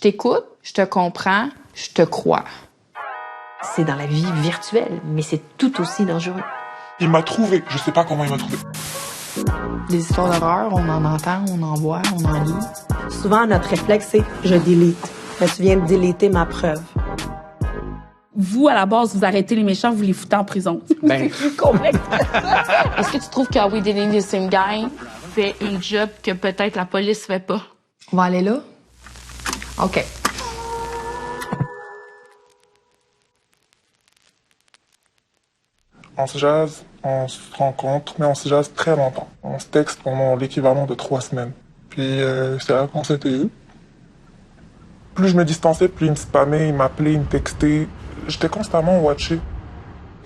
t'écoute, je te comprends, je te crois. C'est dans la vie virtuelle, mais c'est tout aussi dangereux. Il m'a trouvé. Je sais pas comment il m'a trouvé. Des histoires d'horreur, on en entend, on en voit, on en lit. Souvent, notre réflexe, c'est « je delete ». Mais tu viens de déléter ma preuve. Vous, à la base, vous arrêtez les méchants, vous les foutez en prison. Ben. C'est plus complexe. Est-ce que tu trouves que We Dating the Same Guy fait une job que peut-être la police fait pas? On va aller là? OK. On se jase, on se rencontre, mais on se jase très longtemps. On se texte pendant l'équivalent de 3 semaines. Puis c'est là qu'on s'était eu. Plus je me distançais, plus il me spammait, il m'appelait, il me textait. J'étais constamment watché.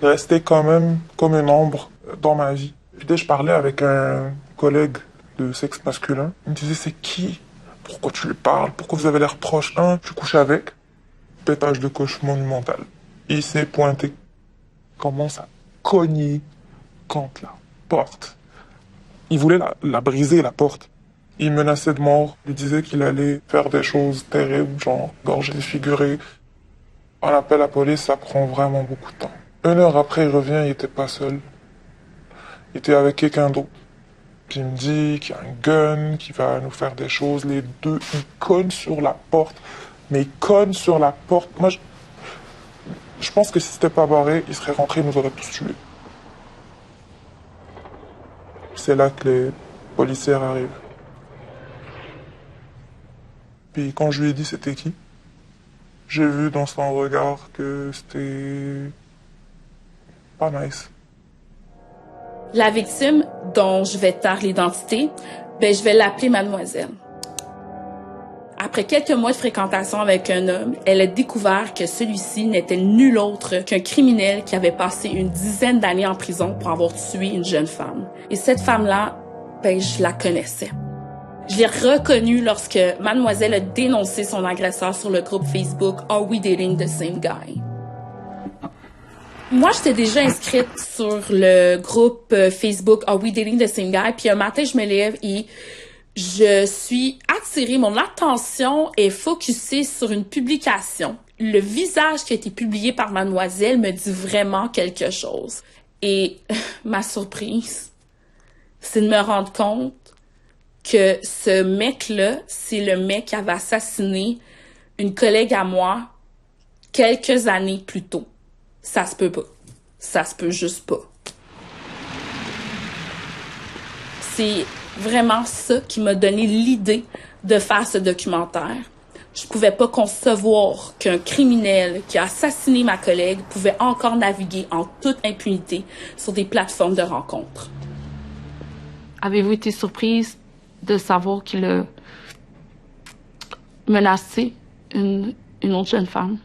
Il restait quand même comme une ombre dans ma vie. Puis dès que je parlais avec un collègue de sexe masculin, il me disait « c'est qui? Pourquoi tu lui parles? Pourquoi vous avez l'air proche? Tu couches avec? » Pétage de coche monumental. Il s'est pointé. Commence à cogner contre la porte. Il voulait la briser, la porte. Il menaçait de mort. Il disait qu'il allait faire des choses terribles, genre gorger défiguré. On appelle la police, ça prend vraiment beaucoup de temps. 1 heure après, il revient, il était pas seul. Il était avec quelqu'un d'autre. Puis il me dit qu'il y a un gun, qu'il va nous faire des choses. Les deux, ils cognent sur la porte. Mais ils cognent sur la porte. Moi, je pense que si c'était pas barré, il serait rentré, il nous aurait tous tués. C'est là que les policiers arrivent. Puis quand je lui ai dit c'était qui, j'ai vu dans son regard que c'était pas nice. La victime, dont je vais taire l'identité, je vais l'appeler Mademoiselle. Après quelques mois de fréquentation avec un homme, elle a découvert que celui-ci n'était nul autre qu'un criminel qui avait passé une dizaine d'années en prison pour avoir tué une jeune femme. Et cette femme-là, je la connaissais. Je l'ai reconnue lorsque Mademoiselle a dénoncé son agresseur sur le groupe Facebook « Are We Dating the Same Guy ?» Moi, j'étais déjà inscrite sur le groupe Facebook « Are We Dating the Same Guy ?» Puis un matin, je me lève et je suis attirée, mon attention est focusée sur une publication. Le visage qui a été publié par Mademoiselle me dit vraiment quelque chose. Et ma surprise, c'est de me rendre compte que ce mec-là, c'est le mec qui avait assassiné une collègue à moi quelques années plus tôt. Ça se peut pas. Ça se peut juste pas. C'est vraiment ça qui m'a donné l'idée de faire ce documentaire. Je pouvais pas concevoir qu'un criminel qui a assassiné ma collègue pouvait encore naviguer en toute impunité sur des plateformes de rencontres. Avez-vous été surprise de savoir qu'il a menacé une autre jeune femme?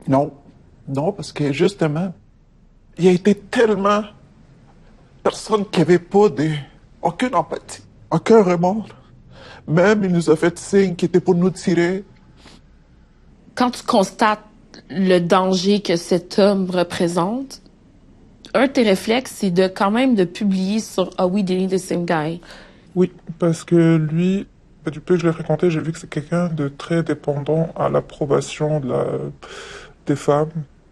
Non. Non, parce que justement, il y a été tellement personne qui n'avait pas aucune empathie, aucun remords. Même, il nous a fait signe qu'il était pour nous tirer. Quand tu constates le danger que cet homme représente, un de tes réflexes, c'est quand même de publier sur « Are We Dating the Same Guy ?» Oui, parce que lui, du peu que je l'ai fréquenté, j'ai vu que c'est quelqu'un de très dépendant à l'approbation des femmes.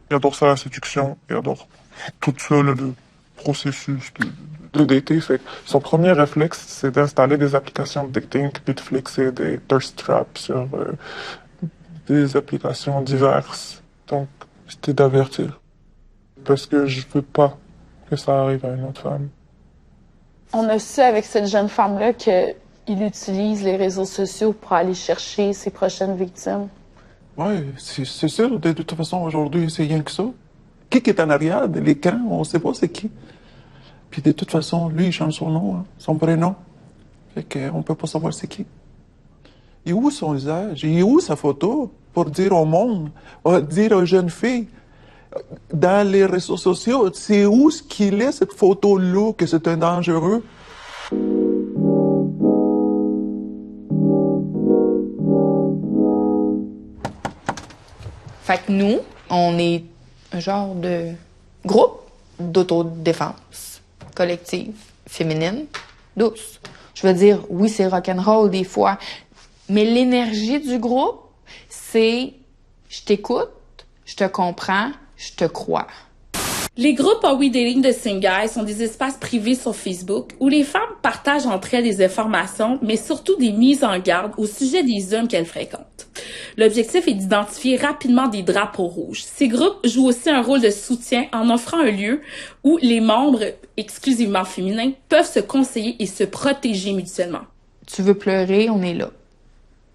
Il adore ça, la séduction. Il adore toute seule le processus de dater. Fait que son premier réflexe, c'est d'installer des applications de dating, puis de flexer des thirst traps sur des applications diverses. Donc, c'était d'avertir. Parce que je veux pas que ça arrive à une autre femme. On a su avec cette jeune femme-là qu'il utilise les réseaux sociaux pour aller chercher ses prochaines victimes. Oui, c'est sûr. De toute façon, aujourd'hui, c'est rien que ça. Qui est en arrière de l'écran, on ne sait pas c'est qui. Puis de toute façon, lui, il change son nom, hein, son prénom. Fait qu'on ne peut pas savoir c'est qui. Il est où son visage? Il est où sa photo? Pour dire au monde, dire aux jeunes filles, dans les réseaux sociaux, c'est où ce qu'il est, cette photo-là, que c'est un dangereux? Fait que nous, on est un genre de groupe d'autodéfense collective, féminine, douce. Je veux dire, oui, c'est rock'n'roll des fois, mais l'énergie du groupe, C'est je t'écoute, je te comprends, je te crois. Les groupes Are We Dating the Same Guy sont des espaces privés sur Facebook où les femmes partagent entre elles des informations, mais surtout des mises en garde au sujet des hommes qu'elles fréquentent. L'objectif est d'identifier rapidement des drapeaux rouges. Ces groupes jouent aussi un rôle de soutien en offrant un lieu où les membres, exclusivement féminins, peuvent se conseiller et se protéger mutuellement. Tu veux pleurer, on est là.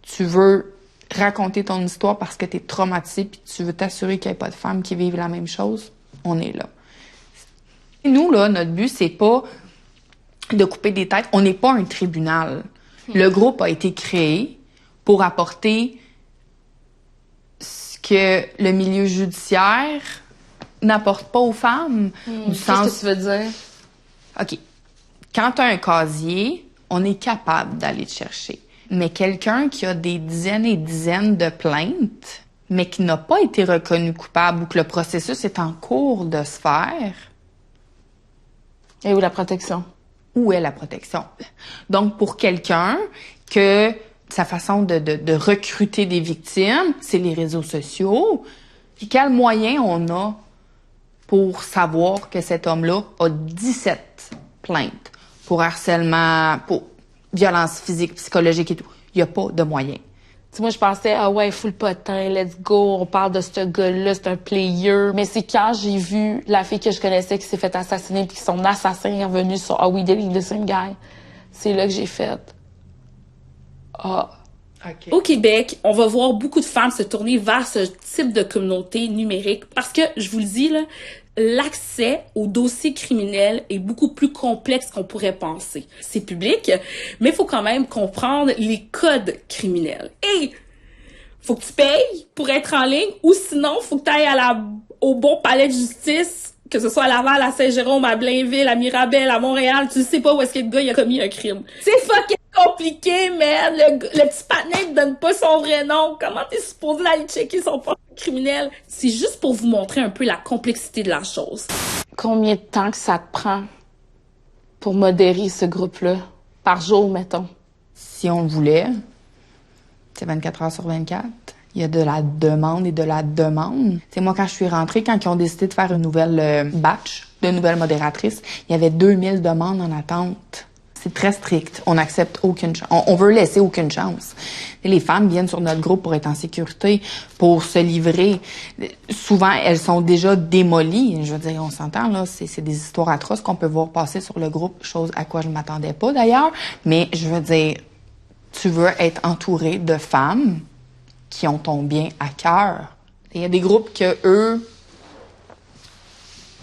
Tu veux raconter ton histoire parce que t'es traumatisé puis tu veux t'assurer qu'il n'y ait pas de femmes qui vivent la même chose, on est là. Nous, là, notre but, c'est pas de couper des têtes. On n'est pas un tribunal. Le groupe a été créé pour apporter ce que le milieu judiciaire n'apporte pas aux femmes. Du sens... Qu'est-ce que tu veux dire? OK. Quand tu as un casier, on est capable d'aller te chercher. Mais quelqu'un qui a des dizaines et dizaines de plaintes, mais qui n'a pas été reconnu coupable ou que le processus est en cours de se faire... Et où la protection? Où est la protection? Donc, pour quelqu'un que sa façon de recruter des victimes, c'est les réseaux sociaux, puis quels moyens on a pour savoir que cet homme-là a 17 plaintes pour harcèlement, pour violence physique, psychologique et tout. Il n'y a pas de moyens. Tu sais, moi, je pensais, ah ouais, full potin, let's go, on parle de ce gars-là, c'est un player. Mais c'est quand j'ai vu la fille que je connaissais qui s'est fait assassiner puis que son assassin est revenu sur Are We Dating the Same Guy, c'est là que j'ai fait. Ah. Okay. Au Québec, on va voir beaucoup de femmes se tourner vers ce type de communauté numérique parce que, je vous le dis, là, l'accès aux dossiers criminels est beaucoup plus complexe qu'on pourrait penser. C'est public, mais il faut quand même comprendre les codes criminels. Et faut que tu payes pour être en ligne ou sinon, faut que tu ailles au bon palais de justice, que ce soit à Laval, à Saint-Jérôme, à Blainville, à Mirabel, à Montréal, tu sais pas où est-ce que le gars il a commis un crime. C'est fucking compliqué, man! Le petit patinet ne donne pas son vrai nom. Comment t'es supposé aller checker son passé criminel? C'est juste pour vous montrer un peu la complexité de la chose. Combien de temps que ça te prend pour modérer ce groupe-là? Par jour, mettons. Si on le voulait, c'est 24 heures sur 24. Il y a de la demande et de la demande. C'est moi, quand je suis rentrée, quand ils ont décidé de faire une nouvelle batch de nouvelles modératrices, il y avait 2000 demandes en attente. C'est très strict. On n'accepte aucune chance. On veut laisser aucune chance. Et les femmes viennent sur notre groupe pour être en sécurité, pour se livrer. Souvent, elles sont déjà démolies. Je veux dire, on s'entend, là, c'est des histoires atroces qu'on peut voir passer sur le groupe, chose à quoi je ne m'attendais pas, d'ailleurs. Mais je veux dire, tu veux être entouré de femmes qui ont ton bien à cœur. Il y a des groupes que eux,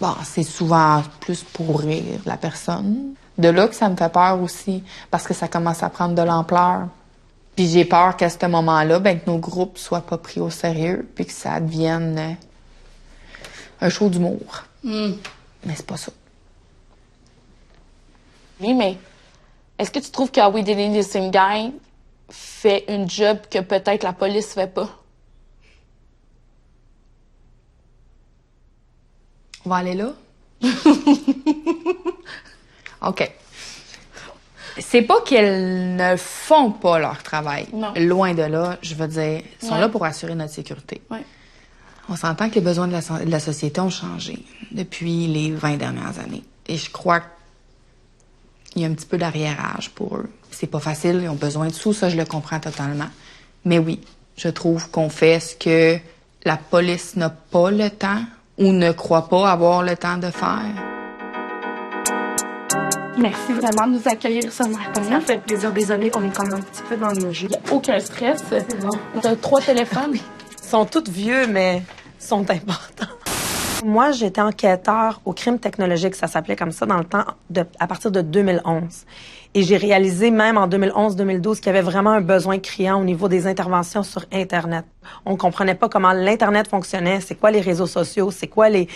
bon, c'est souvent plus pour rire la personne. De là que ça me fait peur aussi, parce que ça commence à prendre de l'ampleur. Puis j'ai peur qu'à ce moment-là, ben, que nos groupes soient pas pris au sérieux, puis que ça devienne un show d'humour. Mais c'est pas ça. Oui, mais est-ce que tu trouves que Are We Dating the Same Guy fait une job que peut-être la police fait pas? On va aller là? OK. C'est pas qu'elles ne font pas leur travail. Non. Loin de là, je veux dire, ils sont là pour assurer notre sécurité. Ouais. On s'entend que les besoins de la société ont changé depuis les 20 dernières années. Et je crois qu'il y a un petit peu d'arriérage pour eux. C'est pas facile, ils ont besoin de sous, ça je le comprends totalement. Mais oui, je trouve qu'on fait ce que la police n'a pas le temps ou ne croit pas avoir le temps de faire. Merci vraiment de nous accueillir ce matin. Ça fait plaisir. Désolée, on est quand même un petit peu dans le jeu. Aucun stress. T'as 3 téléphones. Ils sont tous vieux, mais sont importants. Moi, j'étais enquêteur au crime technologique, ça s'appelait comme ça dans le temps, à partir de 2011. Et j'ai réalisé même en 2011-2012 qu'il y avait vraiment un besoin criant au niveau des interventions sur Internet. On comprenait pas comment l'Internet fonctionnait, c'est quoi les réseaux sociaux, c'est quoi les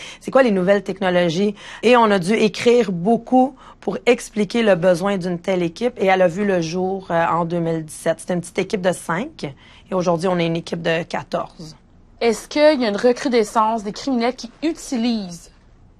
nouvelles technologies. Et on a dû écrire beaucoup pour expliquer le besoin d'une telle équipe. Et elle a vu le jour en 2017. C'était une petite équipe de 5. Et aujourd'hui, on est une équipe de 14. Est-ce qu'il y a une recrudescence des criminels qui utilisent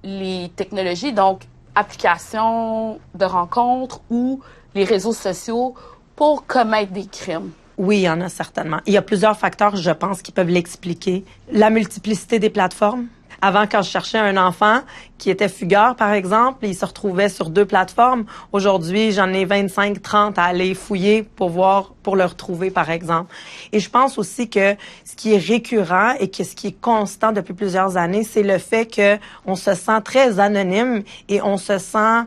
les technologies, donc applications de rencontres ou les réseaux sociaux pour commettre des crimes? Oui, il y en a certainement. Il y a plusieurs facteurs, je pense, qui peuvent l'expliquer. La multiplicité des plateformes. Avant, quand je cherchais un enfant qui était fugueur, par exemple, il se retrouvait sur 2 plateformes. Aujourd'hui, j'en ai 25, 30 à aller fouiller pour le retrouver, par exemple. Et je pense aussi que ce qui est récurrent et que ce qui est constant depuis plusieurs années, c'est le fait que on se sent très anonyme et on se sent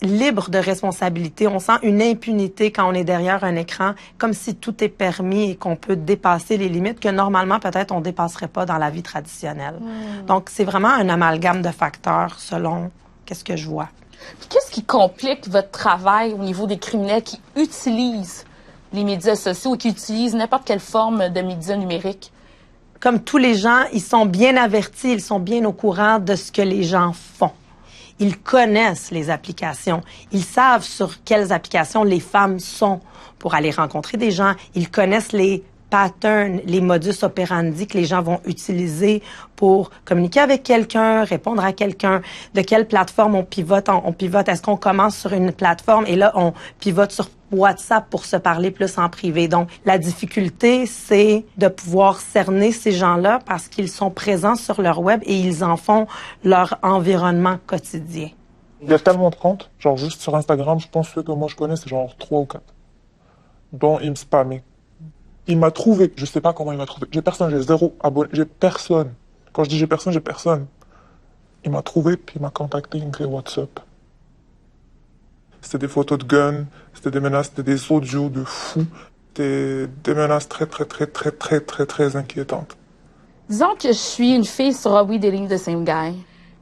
libre de responsabilité. On sent une impunité quand on est derrière un écran, comme si tout est permis et qu'on peut dépasser les limites que normalement, peut-être, on dépasserait pas dans la vie traditionnelle. Donc, c'est vraiment un amalgame de facteurs selon qu'est-ce que je vois. Puis qu'est-ce qui complique votre travail au niveau des criminels qui utilisent les médias sociaux ou qui utilisent n'importe quelle forme de médias numériques? Comme tous les gens, ils sont bien avertis, ils sont bien au courant de ce que les gens font. Ils connaissent les applications. Ils savent sur quelles applications les femmes sont pour aller rencontrer des gens. Ils connaissent les patterns, les modus operandi que les gens vont utiliser pour communiquer avec quelqu'un, répondre à quelqu'un, de quelle plateforme on pivote. Est-ce qu'on commence sur une plateforme et là, on pivote sur WhatsApp pour se parler plus en privé. Donc, la difficulté, c'est de pouvoir cerner ces gens-là parce qu'ils sont présents sur leur web et ils en font leur environnement quotidien. Il y a tellement de comptes, genre juste sur Instagram, je pense que ceux que moi je connais, c'est genre 3 ou 4, dont il me spammait. Il m'a trouvé, je sais pas comment il m'a trouvé. J'ai personne, j'ai 0 abonné, j'ai personne. Quand je dis j'ai personne. Il m'a trouvé, puis il m'a contacté, il me fait WhatsApp. C'était des photos de guns, c'était des menaces, c'était des audios de fous. C'était des menaces très inquiétantes. Disons que je suis une fille sur Are We Dating the Same Guy,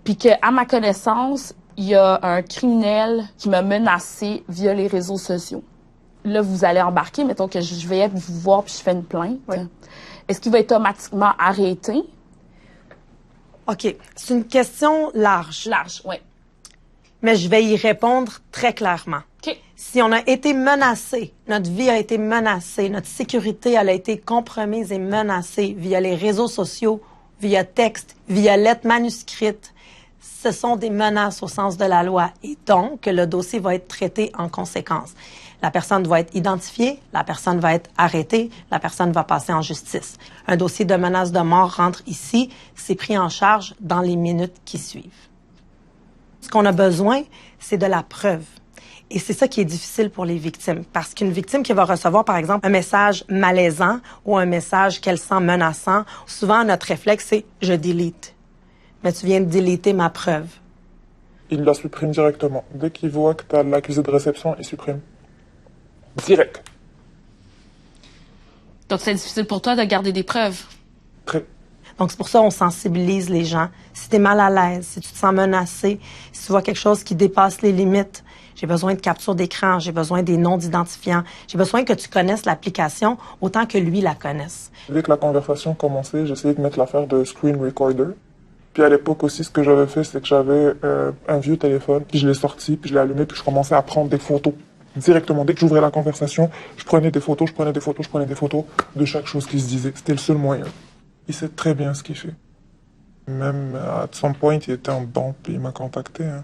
puis que, à ma connaissance, il y a un criminel qui m'a menacé via les réseaux sociaux. Là, vous allez embarquer, mettons que je vais vous voir puis je fais une plainte. Oui. Est-ce qu'il va être automatiquement arrêté? OK. C'est une question large. Large, oui. Mais je vais y répondre très clairement. OK. Si on a été menacé, notre vie a été menacée, notre sécurité elle a été compromise et menacée via les réseaux sociaux, via texte, via lettres manuscrites, ce sont des menaces au sens de la loi. Et donc, le dossier va être traité en conséquence. La personne va être identifiée, la personne va être arrêtée, la personne va passer en justice. Un dossier de menace de mort rentre ici, c'est pris en charge dans les minutes qui suivent. Ce qu'on a besoin, c'est de la preuve. Et c'est ça qui est difficile pour les victimes. Parce qu'une victime qui va recevoir, par exemple, un message malaisant ou un message qu'elle sent menaçant, souvent, notre réflexe, c'est « je delete ». Mais tu viens de déliter ma preuve. Il la supprime directement. Dès qu'il voit que tu as l'accusé de réception, il supprime. Direct. Donc, c'est difficile pour toi de garder des preuves? Très. Donc, c'est pour ça qu'on sensibilise les gens. Si tu es mal à l'aise, si tu te sens menacé, si tu vois quelque chose qui dépasse les limites, j'ai besoin de capture d'écran, j'ai besoin des noms d'identifiants, j'ai besoin que tu connaisses l'application autant que lui la connaisse. Dès que la conversation commençait, j'essayais de mettre l'affaire de screen recorder. Puis à l'époque aussi, ce que j'avais fait, c'est que j'avais un vieux téléphone, puis je l'ai sorti, puis je l'ai allumé, puis je commençais à prendre des photos. Directement, dès que j'ouvrais la conversation, je prenais des photos de chaque chose qui se disait. C'était le seul moyen. Il sait très bien ce qu'il fait. Même à some point, il était en dedans, puis il m'a contacté. Hein.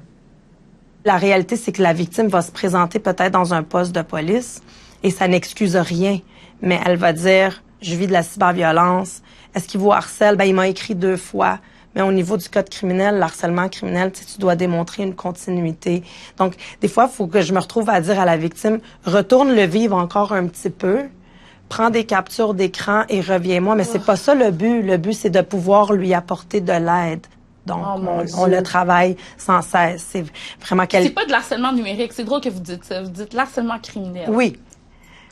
La réalité, c'est que la victime va se présenter peut-être dans un poste de police et ça n'excuse rien. Mais elle va dire, je vis de la cyberviolence. Est-ce qu'il vous harcèle? Ben, il m'a écrit 2 fois. Mais au niveau du code criminel, l'harcèlement criminel, tu dois démontrer une continuité. Donc, des fois, il faut que je me retrouve à dire à la victime, retourne le vivre encore un petit peu, prends des captures d'écran et reviens-moi. Mais c'est pas ça le but. Le but, c'est de pouvoir lui apporter de l'aide. Donc, on le travaille sans cesse. C'est vraiment C'est pas de l'harcèlement numérique. C'est drôle que vous dites ça. Vous dites l'harcèlement criminel. Oui.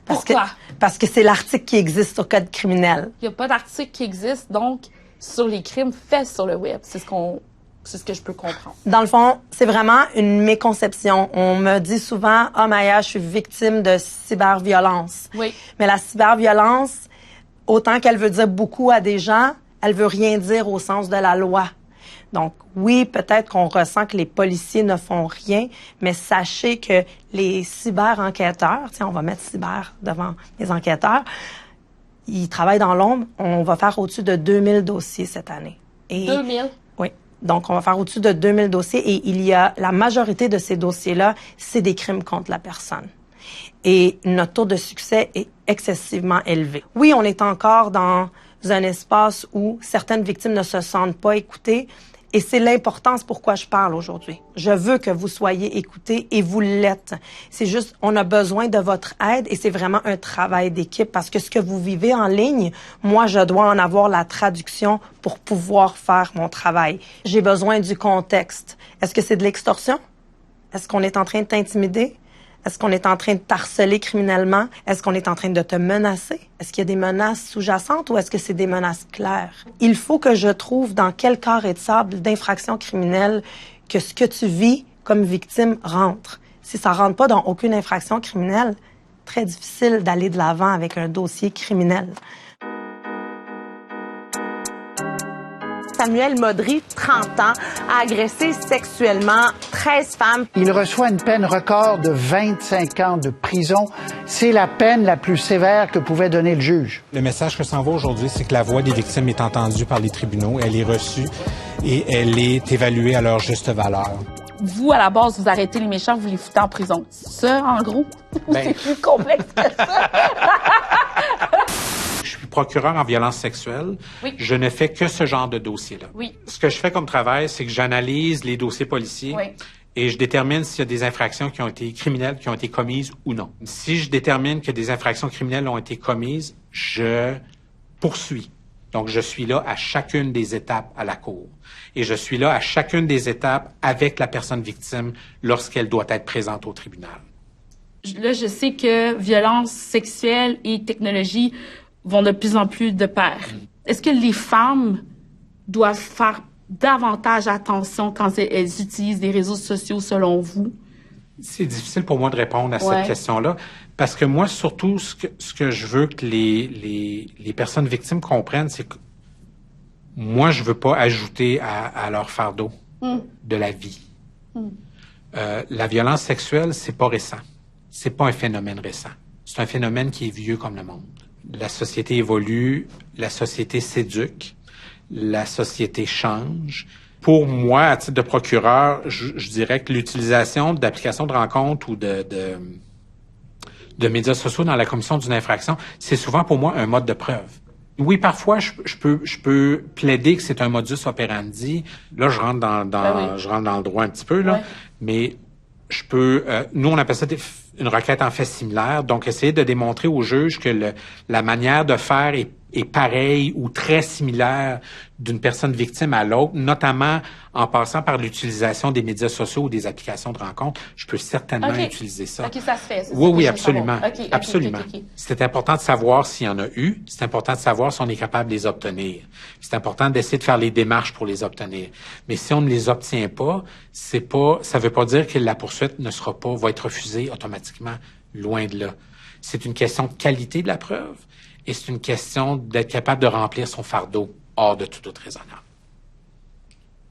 Pourquoi? Parce que c'est l'article qui existe au code criminel. Il n'y a pas d'article qui existe, donc, sur les crimes faits sur le web. C'est ce que je peux comprendre. Dans le fond, c'est vraiment une méconception. On me dit souvent, « Ah, Maya, je suis victime de cyberviolence. » Oui. Mais la cyberviolence, autant qu'elle veut dire beaucoup à des gens, elle veut rien dire au sens de la loi. Donc, oui, peut-être qu'on ressent que les policiers ne font rien, mais sachez que les cyber-enquêteurs, on va mettre cyber devant les enquêteurs, ils travaillent dans l'ombre. On va faire au-dessus de 2000 dossiers cette année. 2000? Oui. Donc, on va faire au-dessus de 2000 dossiers et la majorité de ces dossiers-là, c'est des crimes contre la personne. Et notre taux de succès est excessivement élevé. Oui, on est encore dans un espace où certaines victimes ne se sentent pas écoutées et c'est l'importance pourquoi je parle aujourd'hui. Je veux que vous soyez écoutés et vous l'êtes. C'est juste, on a besoin de votre aide et c'est vraiment un travail d'équipe parce que ce que vous vivez en ligne, moi, je dois en avoir la traduction pour pouvoir faire mon travail. J'ai besoin du contexte. Est-ce que c'est de l'extorsion? Est-ce qu'on est en train de t'intimider? Est-ce qu'on est en train de t'harceler criminellement? Est-ce qu'on est en train de te menacer? Est-ce qu'il y a des menaces sous-jacentes ou est-ce que c'est des menaces claires? Il faut que je trouve dans quel carré de sable d'infraction criminelle que ce que tu vis comme victime rentre. Si ça rentre pas dans aucune infraction criminelle, très difficile d'aller de l'avant avec un dossier criminel. Samuel Modry, 30 ans, a agressé sexuellement 13 femmes. Il reçoit une peine record de 25 ans de prison. C'est la peine la plus sévère que pouvait donner le juge. Le message que ça envoie aujourd'hui, c'est que la voix des victimes est entendue par les tribunaux, elle est reçue et elle est évaluée à leur juste valeur. Vous, à la base, vous arrêtez les méchants, vous les foutez en prison. Ça, en gros, c'est plus complexe que ça. Je suis procureur en violence sexuelle. Oui. Je ne fais que ce genre de dossier-là. Oui. Ce que je fais comme travail, c'est que j'analyse les dossiers policiers et je détermine s'il y a des infractions qui ont été criminelles, qui ont été commises ou non. Si je détermine que des infractions criminelles ont été commises, je poursuis. Donc, je suis là à chacune des étapes à la cour. Et je suis là à chacune des étapes avec la personne victime lorsqu'elle doit être présente au tribunal. Là, je sais que violence sexuelle et technologie vont de plus en plus de pair. Est-ce que les femmes doivent faire davantage attention quand elles utilisent les réseaux sociaux, selon vous? C'est difficile pour moi de répondre à cette question-là, parce que moi, surtout, ce que je veux que les personnes victimes comprennent, c'est que moi, je veux pas ajouter à leur fardeau de la vie. La violence sexuelle, c'est pas récent. C'est pas un phénomène récent. C'est un phénomène qui est vieux comme le monde. La société évolue, la société s'éduque, la société change. Pour moi, à titre de procureur, je dirais que l'utilisation d'applications de rencontres ou de médias sociaux dans la commission d'une infraction, c'est souvent pour moi un mode de preuve. Oui, parfois, je peux plaider que c'est un modus operandi. Là, je rentre je rentre dans le droit un petit peu, là. Mais je peux, nous, on appelle ça une requête en fait similaire. Donc, essayer de démontrer au juge que la manière de faire est pareille ou très similaire d'une personne victime à l'autre, notamment en passant par l'utilisation des médias sociaux ou des applications de rencontre. Je peux certainement utiliser ça. OK, ça se fait. Oui, absolument. Absolument. Okay. C'est important de savoir s'il y en a eu. C'est important de savoir si on est capable de les obtenir. C'est important d'essayer de faire les démarches pour les obtenir. Mais si on ne les obtient pas, ça veut pas dire que la poursuite va être refusée automatiquement. Loin de là. C'est une question de qualité de la preuve. Et c'est une question d'être capable de remplir son fardeau hors de tout doute raisonnable.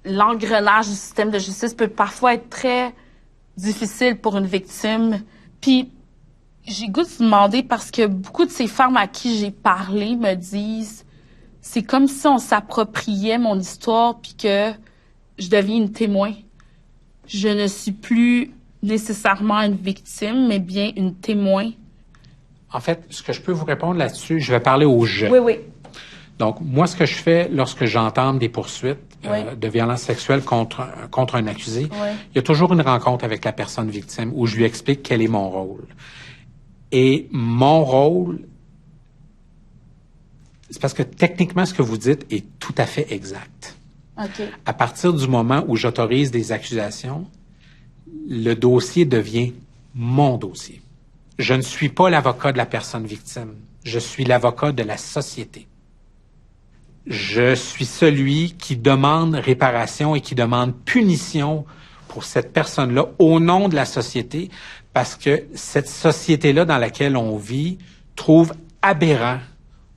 L'engrenage du système de justice peut parfois être très difficile pour une victime. Puis, j'ai goût de vous demander, parce que beaucoup de ces femmes à qui j'ai parlé me disent, c'est comme si on s'appropriait mon histoire puis que je deviens une témoin. Je ne suis plus nécessairement une victime, mais bien une témoin. En fait, ce que je peux vous répondre là-dessus, je vais parler au je. Oui. Donc, moi, ce que je fais lorsque j'entame des poursuites de violence sexuelle contre un accusé, il y a toujours une rencontre avec la personne victime où je lui explique quel est mon rôle. Et mon rôle, c'est parce que techniquement, ce que vous dites est tout à fait exact. Okay. À partir du moment où j'autorise des accusations, le dossier devient mon dossier. Je ne suis pas l'avocat de la personne victime. Je suis l'avocat de la société. Je suis celui qui demande réparation et qui demande punition pour cette personne-là au nom de la société, parce que cette société-là dans laquelle on vit trouve aberrant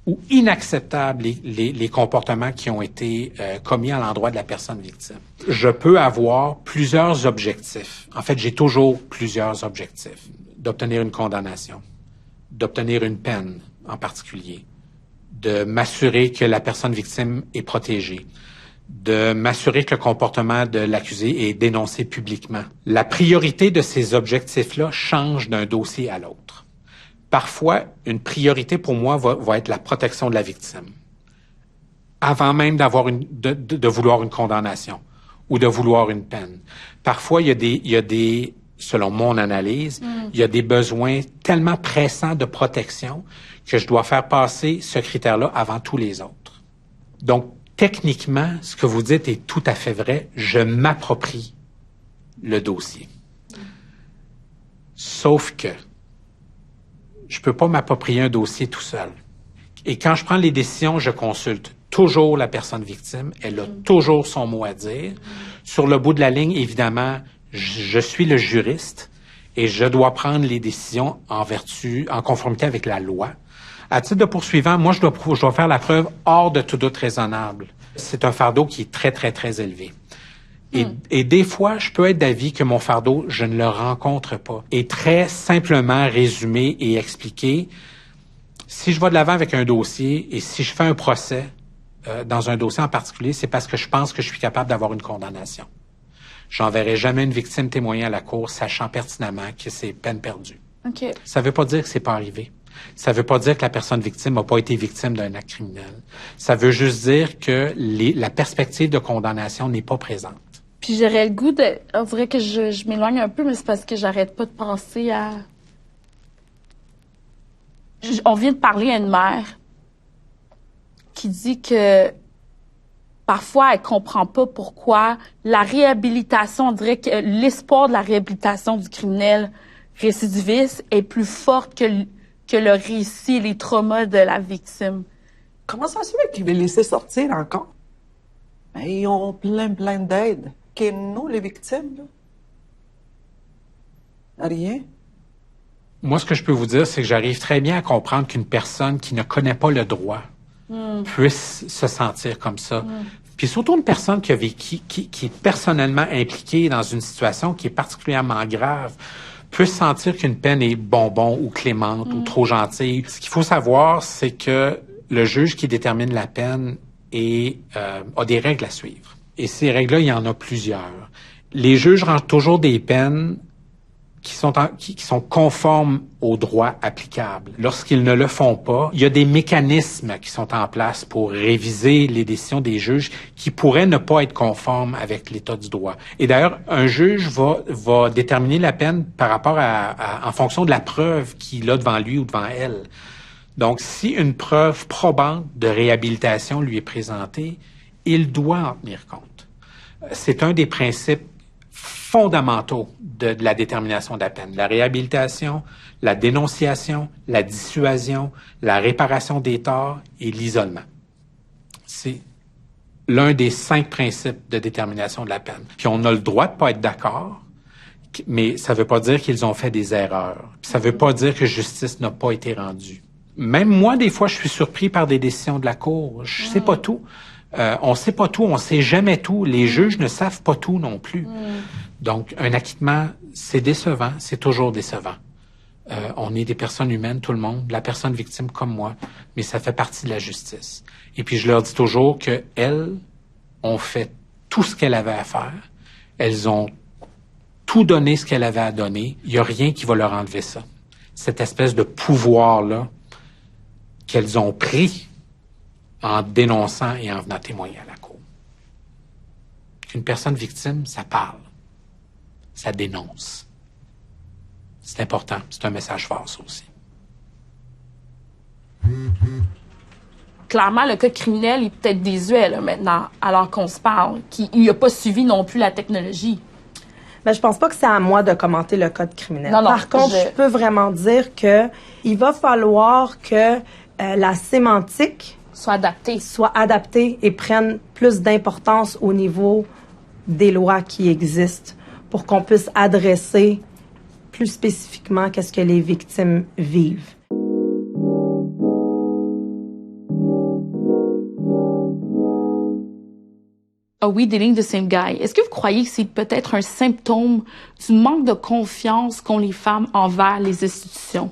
ou inacceptable les comportements qui ont été commis à l'endroit de la personne victime. Je peux avoir plusieurs objectifs. En fait, j'ai toujours plusieurs objectifs. D'obtenir une condamnation, d'obtenir une peine en particulier, de m'assurer que la personne victime est protégée, de m'assurer que le comportement de l'accusé est dénoncé publiquement. La priorité de ces objectifs-là change d'un dossier à l'autre. parfois, une priorité pour moi va être la protection de la victime. Avant même d'avoir de vouloir une condamnation ou de vouloir une peine. Parfois, il y a des selon mon analyse, il y a des besoins tellement pressants de protection que je dois faire passer ce critère-là avant tous les autres. Donc, techniquement, ce que vous dites est tout à fait vrai. Je m'approprie le dossier. Sauf que je peux pas m'approprier un dossier tout seul. Et quand je prends les décisions, je consulte toujours la personne victime. Elle a toujours son mot à dire. Sur le bout de la ligne, évidemment, je suis le juriste et je dois prendre les décisions en conformité avec la loi. À titre de poursuivant, moi, je dois faire la preuve hors de tout doute raisonnable. C'est un fardeau qui est très, très, très élevé. Et des fois, je peux être d'avis que mon fardeau, je ne le rencontre pas. Et très simplement résumé et expliqué, si je vais de l'avant avec un dossier et si je fais un procès dans un dossier en particulier, c'est parce que je pense que je suis capable d'avoir une condamnation. J'enverrai jamais une victime témoigner à la cour sachant pertinemment que c'est peine perdue. OK. Ça veut pas dire que c'est pas arrivé. Ça veut pas dire que la personne victime n'a pas été victime d'un acte criminel. Ça veut juste dire que la perspective de condamnation n'est pas présente. Puis j'aurais le goût de... On dirait que je m'éloigne un peu, mais c'est parce que j'arrête pas de penser à... On vient de parler à une mère qui dit que parfois, elle comprend pas pourquoi la réhabilitation, on dirait que l'espoir de la réhabilitation du criminel récidiviste est plus forte que le récit, les traumas de la victime. Comment ça se fait qu'ils les laisser sortir encore? Ben, ils ont plein d'aide. Que nous, les victimes, là, rien. Moi, ce que je peux vous dire, c'est que j'arrive très bien à comprendre qu'une personne qui ne connaît pas le droit puisse se sentir comme ça. Puis surtout une personne qui est personnellement impliquée dans une situation qui est particulièrement grave, peut sentir qu'une peine est bonbon ou clémente ou trop gentille. Ce qu'il faut savoir, c'est que le juge qui détermine la peine a des règles à suivre. Et ces règles-là, il y en a plusieurs. Les juges rendent toujours des peines qui sont conformes au droit applicable. Lorsqu'ils ne le font pas, il y a des mécanismes qui sont en place pour réviser les décisions des juges qui pourraient ne pas être conformes avec l'état du droit. Et d'ailleurs, un juge va déterminer la peine par rapport en fonction de la preuve qu'il a devant lui ou devant elle. Donc, si une preuve probante de réhabilitation lui est présentée, il doit en tenir compte. C'est un des principes fondamentaux de la détermination de la peine. La réhabilitation, la dénonciation, la dissuasion, la réparation des torts et l'isolement. C'est l'un des 5 principes de détermination de la peine. Puis on a le droit de pas être d'accord, mais ça veut pas dire qu'ils ont fait des erreurs. Puis ça veut pas dire que justice n'a pas été rendue. Même moi, des fois, je suis surpris par des décisions de la Cour. Je sais pas tout. On sait pas tout, on sait jamais tout. Les juges ne savent pas tout non plus. Donc, un acquittement, c'est décevant, c'est toujours décevant. On est des personnes humaines, tout le monde, la personne victime comme moi, mais ça fait partie de la justice. Et puis, je leur dis toujours qu'elles ont fait tout ce qu'elles avaient à faire. Elles ont tout donné ce qu'elles avaient à donner. Il n'y a rien qui va leur enlever ça. Cette espèce de pouvoir-là qu'elles ont pris en dénonçant et en venant témoigner à la cour. Une personne victime, ça parle. Ça dénonce. C'est important. C'est un message fort, ça aussi. Clairement, le cas criminel est peut-être désuet là, maintenant, alors qu'on se parle. Il n'a pas suivi non plus la technologie. Ben, je pense pas que c'est à moi de commenter le code criminel. Non, Par contre, je peux vraiment dire que il va falloir que la sémantique soit adaptée et prenne plus d'importance au niveau des lois qui existent pour qu'on puisse adresser plus spécifiquement qu'est-ce que les victimes vivent. Are we dating the same guy? Est-ce que vous croyez que c'est peut-être un symptôme du manque de confiance qu'ont les femmes envers les institutions?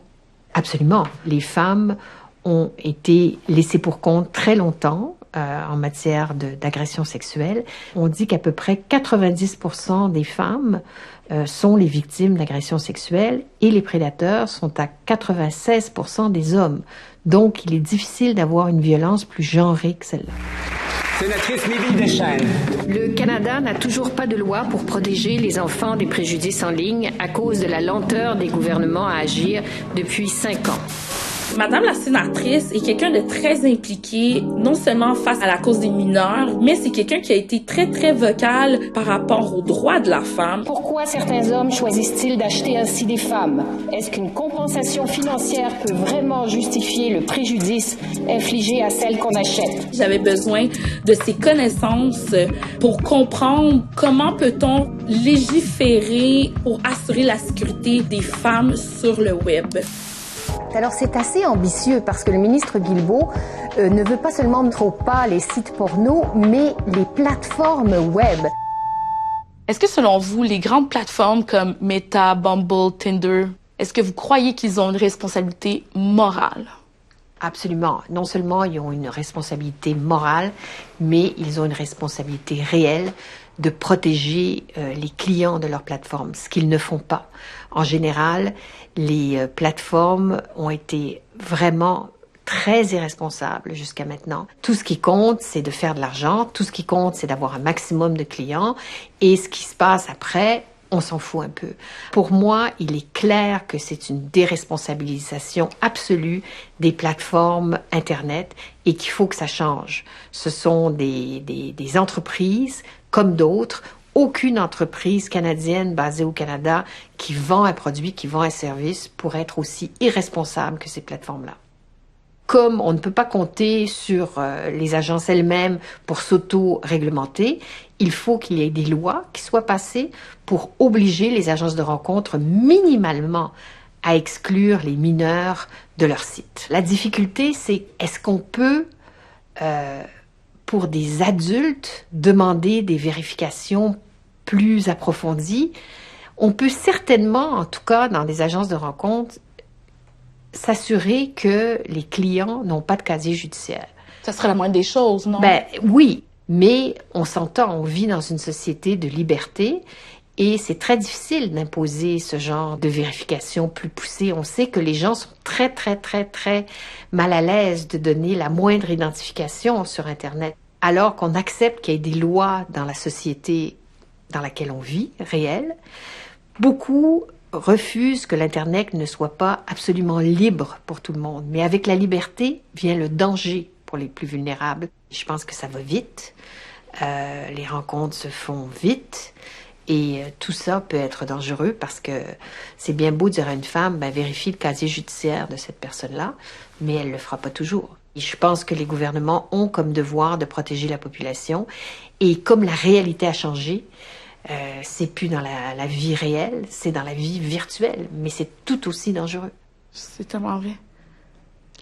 Absolument. Les femmes ont été laissées pour compte très longtemps. en matière d'agression sexuelle. On dit qu'à peu près 90% des femmes sont les victimes d'agressions sexuelles et les prédateurs sont à 96% des hommes. Donc, il est difficile d'avoir une violence plus genrée que celle-là. Sénatrice Mélanie Deschênes. Le Canada n'a toujours pas de loi pour protéger les enfants des préjudices en ligne à cause de la lenteur des gouvernements à agir depuis 5 ans. Madame la sénatrice est quelqu'un de très impliqué, non seulement face à la cause des mineurs, mais c'est quelqu'un qui a été très, très vocal par rapport aux droits de la femme. Pourquoi certains hommes choisissent-ils d'acheter ainsi des femmes? Est-ce qu'une compensation financière peut vraiment justifier le préjudice infligé à celles qu'on achète? J'avais besoin de ces connaissances pour comprendre comment peut-on légiférer pour assurer la sécurité des femmes sur le web. Alors c'est assez ambitieux parce que le ministre Guilbeault ne veut pas seulement mettre au pas les sites porno, mais les plateformes web. Est-ce que selon vous, les grandes plateformes comme Meta, Bumble, Tinder, est-ce que vous croyez qu'ils ont une responsabilité morale? Absolument. Non seulement ils ont une responsabilité morale, mais ils ont une responsabilité réelle de protéger les clients de leur plateforme, ce qu'ils ne font pas. En général, les plateformes ont été vraiment très irresponsables jusqu'à maintenant. Tout ce qui compte, c'est de faire de l'argent. Tout ce qui compte, c'est d'avoir un maximum de clients. Et ce qui se passe après, on s'en fout un peu. Pour moi, il est clair que c'est une déresponsabilisation absolue des plateformes Internet et qu'il faut que ça change. Ce sont des entreprises comme d'autres. Aucune entreprise canadienne basée au Canada qui vend un produit, qui vend un service pourrait être aussi irresponsable que ces plateformes-là. Comme on ne peut pas compter sur les agences elles-mêmes pour s'auto-réglementer, il faut qu'il y ait des lois qui soient passées pour obliger les agences de rencontres minimalement à exclure les mineurs de leur site. La difficulté, c'est est-ce qu'on peut, pour des adultes, demander des vérifications plus approfondies? On peut certainement, en tout cas dans des agences de rencontres, s'assurer que les clients n'ont pas de casier judiciaire. Ça serait la moindre des choses, non? Ben oui, mais on s'entend, on vit dans une société de liberté et c'est très difficile d'imposer ce genre de vérification plus poussée. On sait que les gens sont très, très, très, très mal à l'aise de donner la moindre identification sur Internet, alors qu'on accepte qu'il y ait des lois dans la société dans laquelle on vit, réelle. Beaucoup refusent que l'Internet ne soit pas absolument libre pour tout le monde. Mais avec la liberté vient le danger pour les plus vulnérables. Je pense que ça va vite. Les rencontres se font vite. Et tout ça peut être dangereux parce que c'est bien beau de dire à une femme, vérifie le casier judiciaire de cette personne-là, mais elle le fera pas toujours. Et je pense que les gouvernements ont comme devoir de protéger la population. Et comme la réalité a changé, c'est plus dans la vie réelle, c'est dans la vie virtuelle, mais c'est tout aussi dangereux. C'est tellement vrai.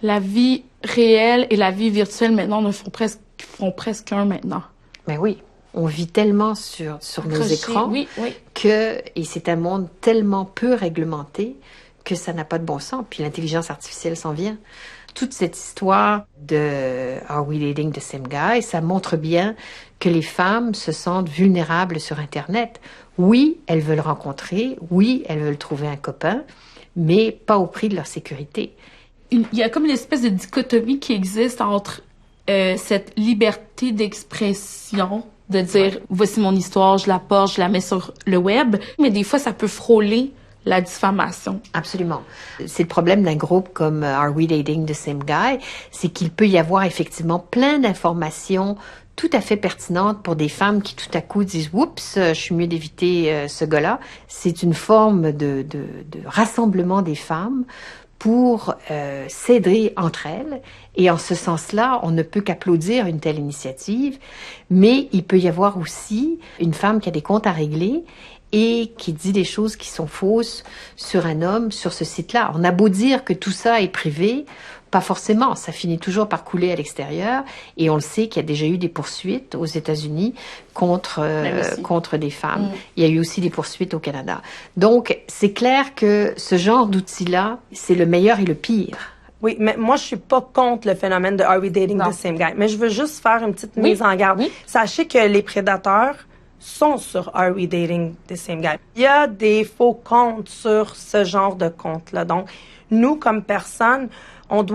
La vie réelle et la vie virtuelle maintenant font presque un maintenant. Mais oui, on vit tellement sur nos écrans oui. et c'est un monde tellement peu réglementé que ça n'a pas de bon sens. Puis l'intelligence artificielle s'en vient. Toute cette histoire de Are We Dating the Same Guy, ça montre bien que les femmes se sentent vulnérables sur Internet. Oui, elles veulent rencontrer, oui, elles veulent trouver un copain, mais pas au prix de leur sécurité. Il y a comme une espèce de dichotomie qui existe entre cette liberté d'expression, de dire voici mon histoire, je la porte, je la mets sur le web, mais des fois ça peut frôler la diffamation. Absolument. C'est le problème d'un groupe comme Are We Dating the Same Guy, c'est qu'il peut y avoir effectivement plein d'informations tout à fait pertinentes pour des femmes qui tout à coup disent « Oups, je suis mieux d'éviter ce gars-là ». C'est une forme de rassemblement des femmes pour s'aider entre elles. Et en ce sens-là, on ne peut qu'applaudir une telle initiative, mais il peut y avoir aussi une femme qui a des comptes à régler et qui dit des choses qui sont fausses sur un homme, sur ce site-là. On a beau dire que tout ça est privé, pas forcément. Ça finit toujours par couler à l'extérieur. Et on le sait qu'il y a déjà eu des poursuites aux États-Unis contre des femmes. Il y a eu aussi des poursuites au Canada. Donc, c'est clair que ce genre d'outil-là, c'est le meilleur et le pire. Oui, mais moi, je suis pas contre le phénomène de Are we dating the same guy? Mais je veux juste faire une petite mise en garde. Sachez que les prédateurs sont sur Are we dating the same guy? Il y a des faux comptes sur ce genre de compte-là. Donc, nous, comme personnes, on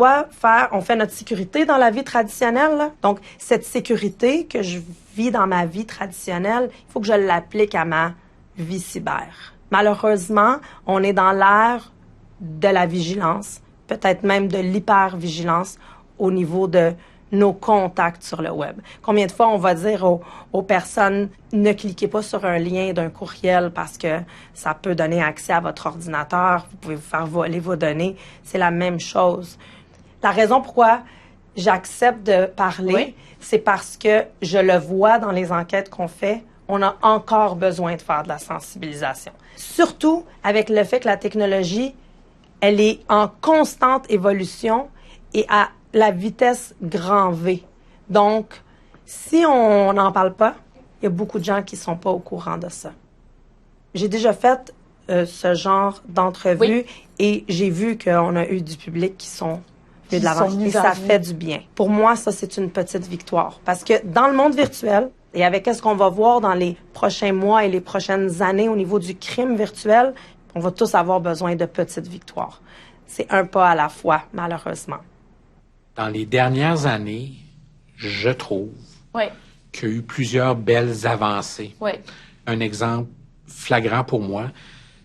fait notre sécurité dans la vie traditionnelle, là. Donc, cette sécurité que je vis dans ma vie traditionnelle, il faut que je l'applique à ma vie cyber. Malheureusement, on est dans l'ère de la vigilance, peut-être même de l'hypervigilance au niveau de nos contacts sur le web. Combien de fois on va dire aux personnes « Ne cliquez pas sur un lien d'un courriel parce que ça peut donner accès à votre ordinateur, vous pouvez vous faire voler vos données. » C'est la même chose. La raison pourquoi j'accepte de parler, c'est parce que je le vois dans les enquêtes qu'on fait, on a encore besoin de faire de la sensibilisation. Surtout avec le fait que la technologie, elle est en constante évolution et à la vitesse grand V. Donc, si on n'en parle pas, il y a beaucoup de gens qui ne sont pas au courant de ça. J'ai déjà fait ce genre d'entrevue et j'ai vu qu'on a eu du public qui sont venus de l'avant et ça fait du bien. Pour moi, ça, c'est une petite victoire. Parce que dans le monde virtuel, et avec ce qu'on va voir dans les prochains mois et les prochaines années au niveau du crime virtuel, on va tous avoir besoin de petites victoires. C'est un pas à la fois, malheureusement. Dans les dernières années, je trouve qu'il y a eu plusieurs belles avancées. Un exemple flagrant pour moi,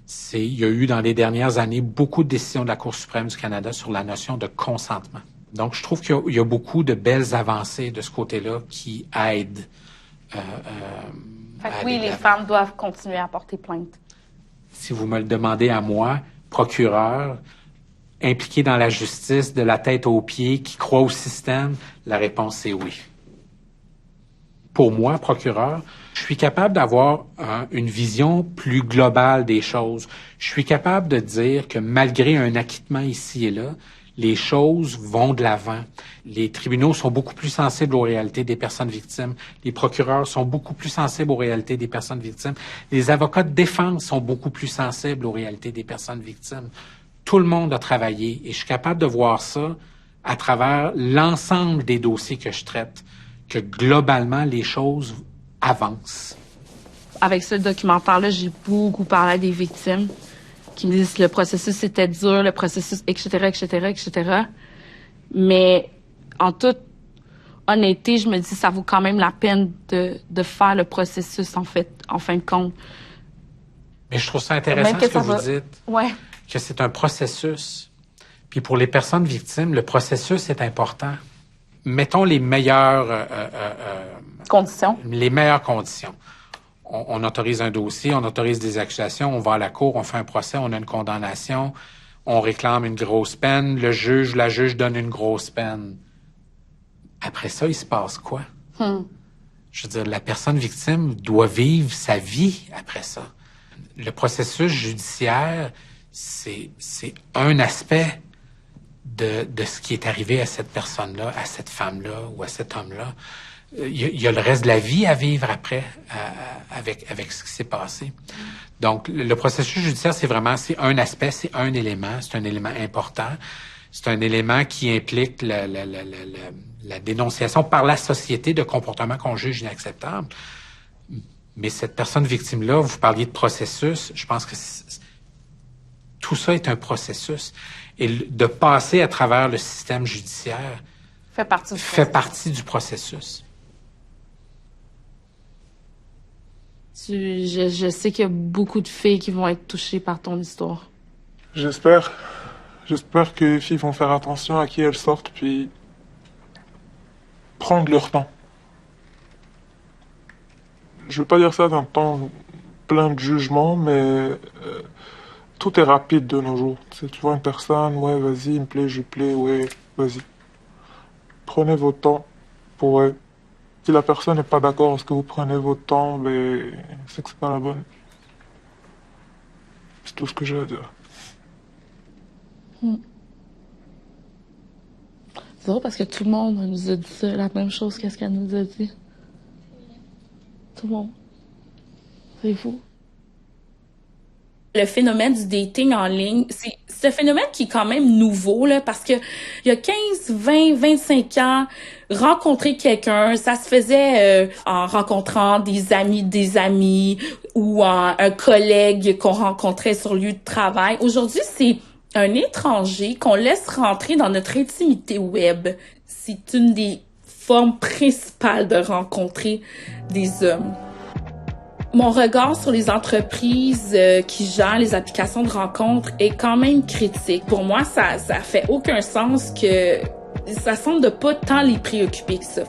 c'est qu'il y a eu dans les dernières années beaucoup de décisions de la Cour suprême du Canada sur la notion de consentement. Donc, je trouve qu'il y a beaucoup de belles avancées de ce côté-là qui aident. Les femmes doivent continuer à porter plainte. Si vous me le demandez à moi, procureur, impliqué dans la justice, de la tête aux pieds, qui croit au système, la réponse est oui. Pour moi, procureur, je suis capable d'avoir une vision plus globale des choses. Je suis capable de dire que malgré un acquittement ici et là, les choses vont de l'avant. Les tribunaux sont beaucoup plus sensibles aux réalités des personnes victimes. Les procureurs sont beaucoup plus sensibles aux réalités des personnes victimes. Les avocats de défense sont beaucoup plus sensibles aux réalités des personnes victimes. Tout le monde a travaillé et je suis capable de voir ça à travers l'ensemble des dossiers que je traite, que globalement, les choses avancent. Avec ce documentaire-là, j'ai beaucoup parlé à des victimes qui me disent que le processus était dur, le processus, etc. Mais en toute honnêteté, je me dis que ça vaut quand même la peine de faire le processus, en fin de compte. Mais je trouve ça intéressant ce que vous dites. Que c'est un processus. Puis pour les personnes victimes, le processus est important. Mettons les meilleures conditions. Les meilleures conditions. On autorise un dossier, on autorise des accusations, on va à la cour, on fait un procès, on a une condamnation, on réclame une grosse peine, la juge donne une grosse peine. Après ça, il se passe quoi? Je veux dire, la personne victime doit vivre sa vie après ça. Le processus judiciaire, c'est un aspect de ce qui est arrivé à cette personne-là, à cette femme-là ou à cet homme-là. Il y a le reste de la vie à vivre après avec ce qui s'est passé. Donc, le processus judiciaire, c'est un aspect, c'est un élément important. C'est un élément qui implique la dénonciation par la société de comportements qu'on juge inacceptables. Mais cette personne victime-là, vous parliez de processus, je pense que tout ça est un processus. Et de passer à travers le système judiciaire fait partie du processus. Je sais qu'il y a beaucoup de filles qui vont être touchées par ton histoire. J'espère que les filles vont faire attention à qui elles sortent, puis prendre leur temps. Je veux pas dire ça d'un temps plein de jugement, mais tout est rapide de nos jours. Tu vois une personne, ouais, vas-y, il me plaît, je lui plais, ouais, vas-y. Prenez votre temps pour... Si la personne n'est pas d'accord, est-ce que vous prenez votre temps, ben, c'est que c'est pas la bonne. C'est tout ce que j'ai à dire. C'est drôle parce que tout le monde nous a dit ça, la même chose qu'est-ce qu'elle nous a dit. Tout le monde. C'est fou. Le phénomène du dating en ligne, c'est un phénomène qui est quand même nouveau, là, parce que il y a 15, 20, 25 ans, rencontrer quelqu'un, ça se faisait en rencontrant des amis ou un collègue qu'on rencontrait sur le lieu de travail. Aujourd'hui, c'est un étranger qu'on laisse rentrer dans notre intimité web. C'est une des formes principales de rencontrer des hommes. Mon regard sur les entreprises qui gèrent les applications de rencontres est quand même critique. Pour moi, ça fait aucun sens que ça semble de pas tant les préoccuper que ça.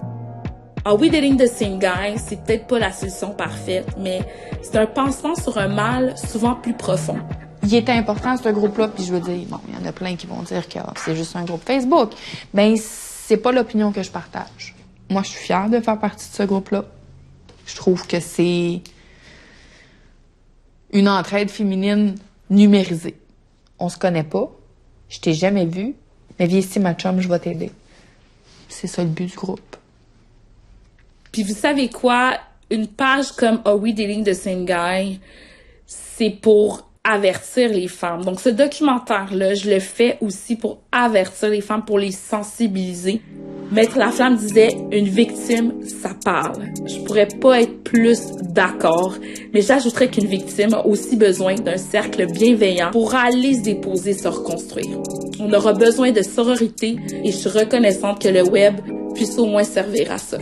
Are we dating the same guy? C'est peut-être pas la solution parfaite, mais c'est un pansement sur un mal souvent plus profond. Il était important, ce groupe-là, puis je veux dire, bon, il y en a plein qui vont dire que c'est juste un groupe Facebook. Ben, c'est pas l'opinion que je partage. Moi, je suis fière de faire partie de ce groupe-là. Je trouve que c'est une entraide féminine numérisée. On se connaît pas, je t'ai jamais vu, mais viens ici, ma chum, je vais t'aider. C'est ça le but du groupe. Puis vous savez quoi? Une page comme Are We Dating the Same Guy, c'est pour avertir les femmes. Donc ce documentaire-là, je le fais aussi pour avertir les femmes, pour les sensibiliser. Maître Laflamme disait, une victime, ça parle. Je pourrais pas être plus d'accord, mais j'ajouterais qu'une victime a aussi besoin d'un cercle bienveillant pour aller se déposer, se reconstruire. On aura besoin de sororité et je suis reconnaissante que le web puisse au moins servir à ça.